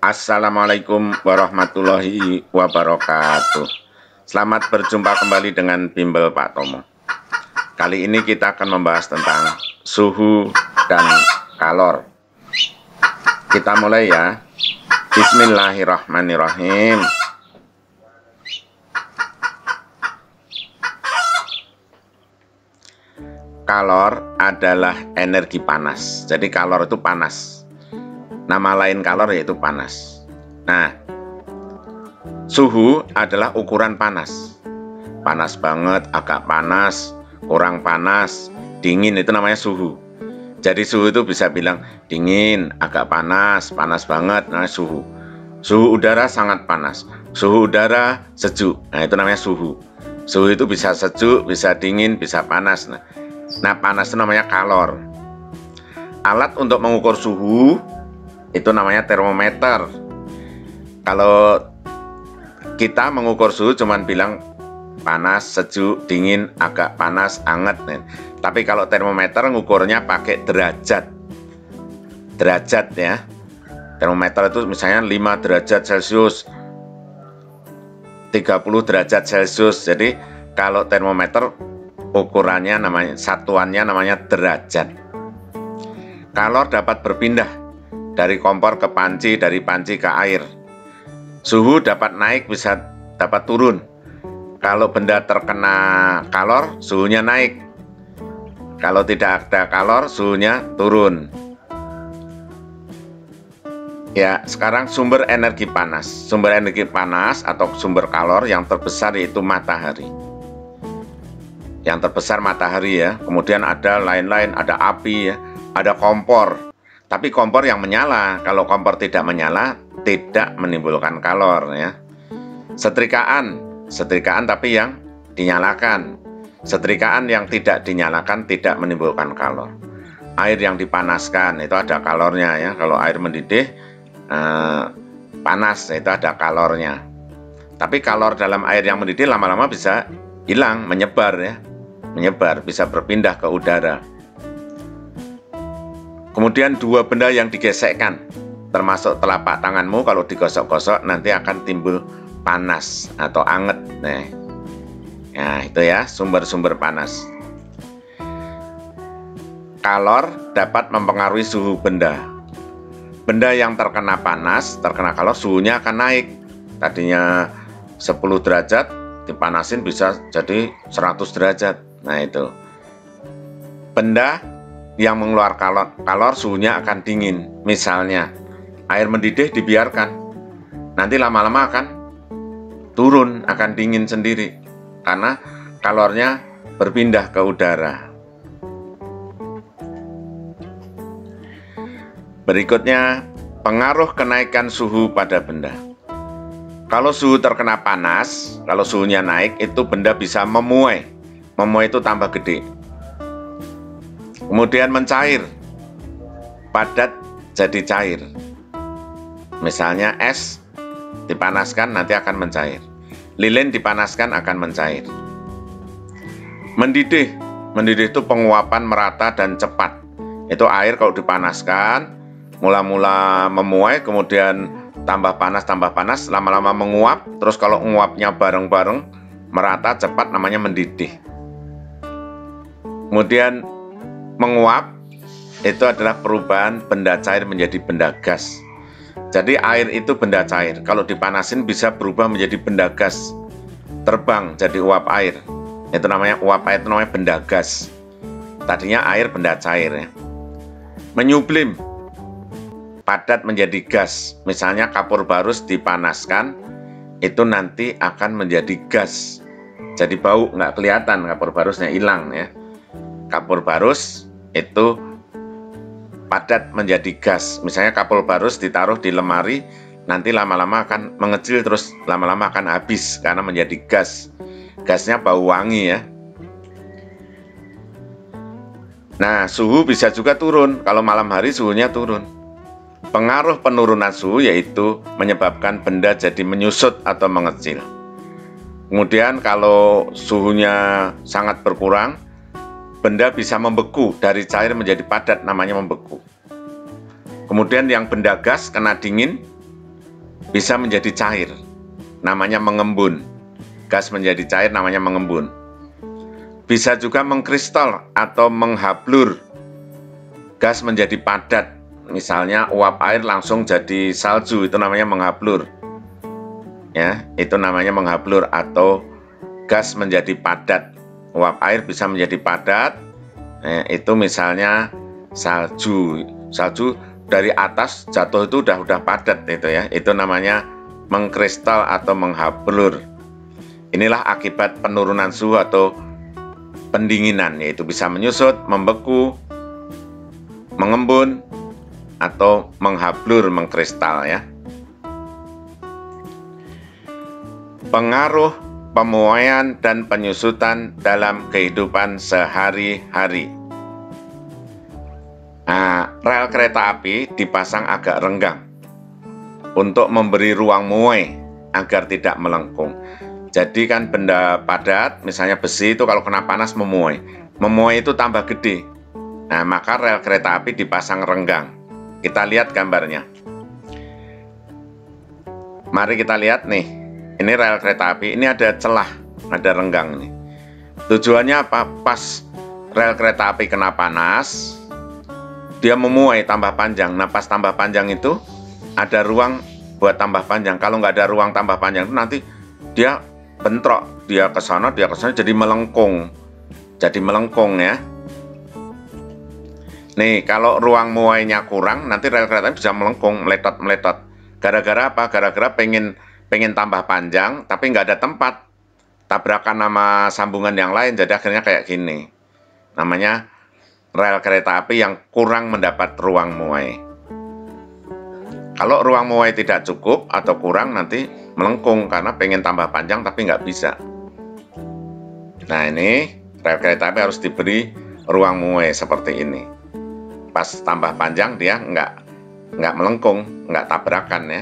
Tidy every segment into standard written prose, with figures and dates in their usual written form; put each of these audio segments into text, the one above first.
Assalamualaikum warahmatullahi wabarakatuh. Selamat berjumpa kembali dengan Bimbel Pak Tomo. Kali ini kita akan membahas tentang suhu dan kalor. Kita mulai ya. Bismillahirrahmanirrahim. Kalor adalah energi panas. Jadi kalor itu panas. Nama lain kalor yaitu panas. Nah, suhu adalah ukuran panas. Panas banget, agak panas, kurang panas, dingin, itu namanya suhu. Jadi suhu itu bisa bilang dingin, agak panas, panas banget, namanya suhu. Suhu udara sangat panas, suhu udara sejuk, nah itu namanya suhu. Suhu itu bisa sejuk, bisa dingin, bisa panas. Nah, panas itu namanya kalor. Alat untuk mengukur suhu itu namanya termometer. Kalau kita mengukur suhu cuman bilang panas, sejuk, dingin, agak panas, hangat. Tapi kalau termometer ngukurnya pakai derajat. Derajat ya. Termometer itu misalnya 5 derajat Celcius, 30 derajat Celcius. Jadi kalau termometer ukurannya namanya, satuannya namanya derajat. Kalor dapat berpindah dari kompor ke panci, dari panci ke air. Suhu dapat naik, bisa dapat turun. Kalau benda terkena kalor, suhunya naik. Kalau tidak ada kalor, suhunya turun. Ya, sekarang sumber energi panas. Sumber energi panas atau sumber kalor yang terbesar yaitu matahari. Yang terbesar matahari ya. Kemudian ada lain-lain, ada api ya, ada kompor. Tapi kompor yang menyala. Kalau kompor tidak menyala, tidak menimbulkan kalor ya. Setrikaan tapi yang dinyalakan. Setrikaan yang tidak dinyalakan tidak menimbulkan kalor. Air yang dipanaskan itu ada kalornya ya. Kalau air mendidih panas itu ada kalornya. Tapi kalor dalam air yang mendidih lama-lama bisa hilang, menyebar ya. Menyebar, bisa berpindah ke udara. Kemudian dua benda yang digesekkan, termasuk telapak tanganmu, kalau digosok-gosok nanti akan timbul panas atau anget. Nah, itu ya sumber-sumber panas. Kalor dapat mempengaruhi suhu benda. Benda yang terkena panas, terkena kalor, suhunya akan naik. Tadinya 10 derajat, dipanasin bisa jadi 100 derajat. Nah itu. Benda yang mengeluarkan kalor suhunya akan dingin. Misalnya air mendidih dibiarkan, nanti lama-lama akan turun, akan dingin sendiri karena kalornya berpindah ke udara. Berikutnya, pengaruh kenaikan suhu pada benda. Kalau suhu terkena panas, kalau suhunya naik, itu benda bisa memuai. Memuai itu tambah gede. Kemudian mencair, padat jadi cair. Misalnya es dipanaskan nanti akan mencair. Lilin dipanaskan akan mencair. Mendidih itu penguapan merata dan cepat. Itu air kalau dipanaskan, mula-mula memuai, kemudian tambah panas, lama-lama menguap. Terus kalau menguapnya bareng-bareng, merata, cepat, namanya mendidih. Kemudian menguap itu adalah perubahan benda cair menjadi benda gas. Jadi air itu benda cair. Kalau dipanasin bisa berubah menjadi benda gas, terbang jadi uap air. Itu namanya uap air, itu namanya benda gas. Tadinya air benda cair ya. Menyublim, padat menjadi gas. Misalnya kapur barus dipanaskan, itu nanti akan menjadi gas. Jadi bau, nggak kelihatan, kapur barusnya hilang ya. Kapur barus itu padat menjadi gas. Misalnya kapur barus ditaruh di lemari, nanti lama-lama akan mengecil, terus lama-lama akan habis karena menjadi gas. Gasnya bau wangi ya. Nah, suhu bisa juga turun. Kalau malam hari suhunya turun. Pengaruh penurunan suhu yaitu menyebabkan benda jadi menyusut atau mengecil. Kemudian kalau suhunya sangat berkurang, benda bisa membeku, dari cair menjadi padat, namanya membeku. Kemudian yang benda gas kena dingin, bisa menjadi cair, namanya mengembun. Gas menjadi cair namanya mengembun. Bisa juga mengkristal atau menghablur. Gas menjadi padat, misalnya uap air langsung jadi salju, itu namanya menghablur. Ya, itu namanya menghablur, atau gas menjadi padat. Uap air bisa menjadi padat. Itu misalnya salju. Salju dari atas jatuh itu udah padat itu ya. Itu namanya mengkristal atau menghablur. Inilah akibat penurunan suhu atau pendinginan, yaitu bisa menyusut, membeku, mengembun, atau menghablur, mengkristal ya. Pengaruh pemuaian dan penyusutan dalam kehidupan sehari-hari. Nah, rel kereta api dipasang agak renggang untuk memberi ruang muai agar tidak melengkung. Jadi kan benda padat, misalnya besi itu kalau kena panas memuai. Memuai itu tambah gede. Nah, maka rel kereta api dipasang renggang. Kita lihat gambarnya. Mari kita lihat nih. Ini rel kereta api, ini ada celah, ada renggang nih. Tujuannya apa? Pas rel kereta api kena panas, dia memuai tambah panjang. Nah, pas tambah panjang itu ada ruang buat tambah panjang. Kalau nggak ada ruang tambah panjang itu nanti dia bentrok, dia ke sana jadi melengkung. Jadi melengkung ya. Nih, kalau ruang muainya kurang, nanti rel kereta api bisa melengkung, meletot-meletot. Gara-gara apa? Gara-gara pengen tambah panjang, tapi nggak ada tempat. Tabrakan sama sambungan yang lain, jadi akhirnya kayak gini. Namanya rel kereta api yang kurang mendapat ruang muai. Kalau ruang muai tidak cukup atau kurang, nanti melengkung karena pengen tambah panjang tapi nggak bisa. Nah, ini rel kereta api harus diberi ruang muai seperti ini. Pas tambah panjang dia nggak melengkung, nggak tabrakan ya.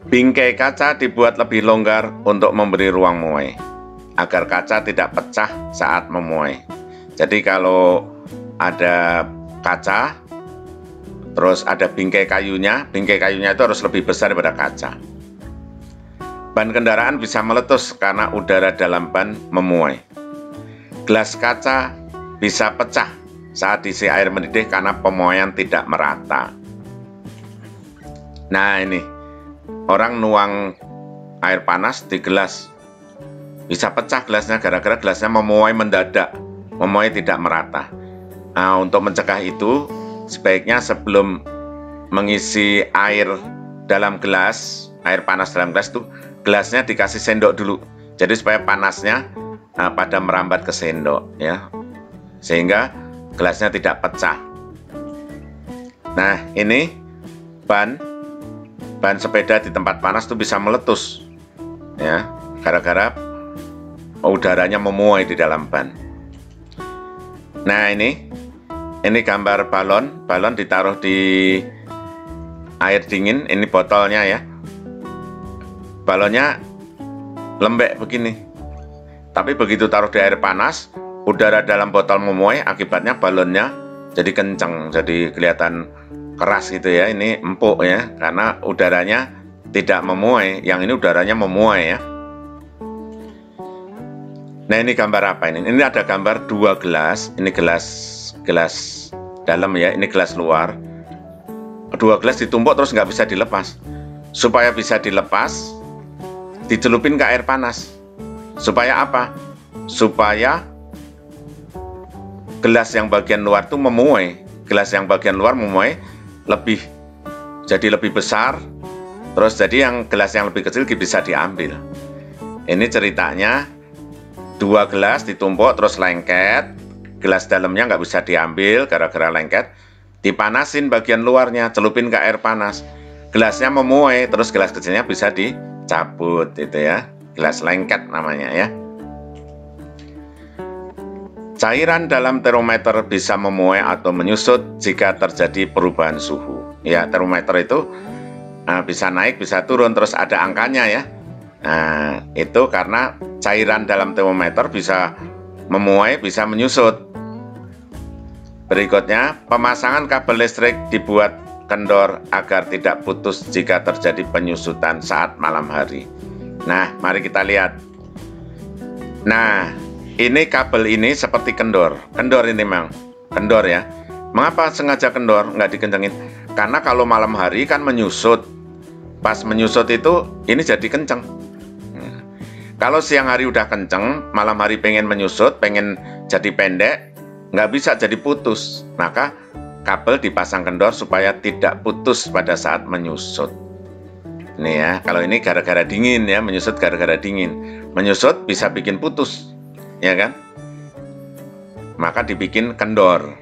Bingkai kaca dibuat lebih longgar untuk memberi ruang muai, agar kaca tidak pecah saat memuai. Jadi kalau ada kaca, terus ada bingkai kayunya itu harus lebih besar daripada kaca. Ban kendaraan bisa meletus karena udara dalam ban memuai. Gelas kaca bisa pecah saat diisi air mendidih karena pemuaian tidak merata. Nah, ini orang nuang air panas di gelas, bisa pecah gelasnya gara-gara gelasnya memuai mendadak, memuai tidak merata. Nah, untuk mencegah itu, sebaiknya sebelum mengisi air dalam gelas, air panas dalam gelas itu, gelasnya dikasih sendok dulu. Jadi supaya panasnya pada merambat ke sendok ya, sehingga gelasnya tidak pecah. Nah, ini ban sepeda di tempat panas itu bisa meletus ya, gara-gara udaranya memuai di dalam ban. Nah, ini gambar balon ditaruh di air dingin. Ini botolnya ya, balonnya lembek begini, tapi begitu taruh di air panas, udara dalam botol memuai, akibatnya balonnya jadi kencang, jadi kelihatan keras gitu ya. Ini empuk ya, karena udaranya tidak memuai. Yang ini udaranya memuai ya. Nah, ini gambar apa ini? Ini ada gambar dua gelas. Ini gelas dalam ya, ini gelas luar. Dua gelas ditumpuk terus nggak bisa dilepas. Supaya bisa dilepas, dicelupin ke air panas. Supaya apa? Supaya gelas yang bagian luar itu memuai. Gelas yang bagian luar memuai jadi lebih besar, terus jadi yang gelas yang lebih kecil bisa diambil. Ini ceritanya, dua gelas ditumpuk terus lengket, gelas dalamnya nggak bisa diambil gara-gara lengket, dipanasin bagian luarnya, celupin ke air panas, gelasnya memuai, terus gelas kecilnya bisa dicabut, itu ya, gelas lengket namanya ya. Cairan dalam termometer bisa memuai atau menyusut jika terjadi perubahan suhu. Ya, termometer itu bisa naik, bisa turun, terus ada angkanya ya. Nah, itu karena cairan dalam termometer bisa memuai, bisa menyusut. Berikutnya, pemasangan kabel listrik dibuat kendor agar tidak putus jika terjadi penyusutan saat malam hari. Nah, mari kita lihat. Nah, ini kabel ini seperti kendor. Kendor ini memang, kendor ya. Mengapa sengaja kendor, nggak dikencengin? Karena kalau malam hari kan menyusut. Pas menyusut itu, ini jadi kenceng. Kalau siang hari udah kenceng, malam hari pengen menyusut, pengen jadi pendek, nggak bisa jadi putus. Maka kabel dipasang kendor supaya tidak putus pada saat menyusut. Nih ya, kalau ini gara-gara dingin ya, menyusut gara-gara dingin. Menyusut bisa bikin putus, ya kan? Maka dibikin kendor.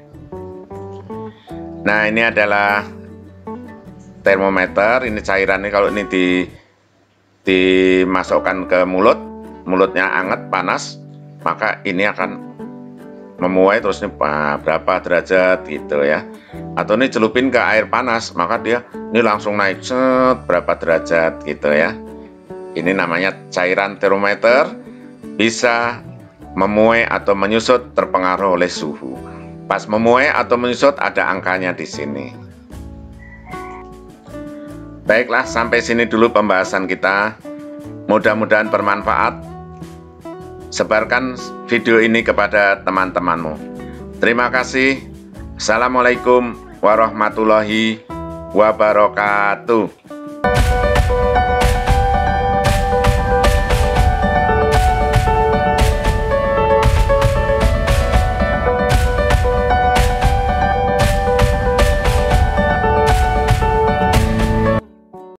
Nah, ini adalah termometer. Ini cairan ini kalau ini dimasukkan ke mulut, mulutnya hangat, panas, maka ini akan memuai terus nih berapa derajat gitu ya. Atau ini celupin ke air panas, maka dia ini langsung naik set berapa derajat gitu ya. Ini namanya cairan termometer, bisa memuai atau menyusut terpengaruh oleh suhu. Pas memuai atau menyusut ada angkanya di sini. Baiklah, sampai sini dulu pembahasan kita. Mudah-mudahan bermanfaat. Sebarkan video ini kepada teman-temanmu. Terima kasih. Assalamualaikum warahmatullahi wabarakatuh.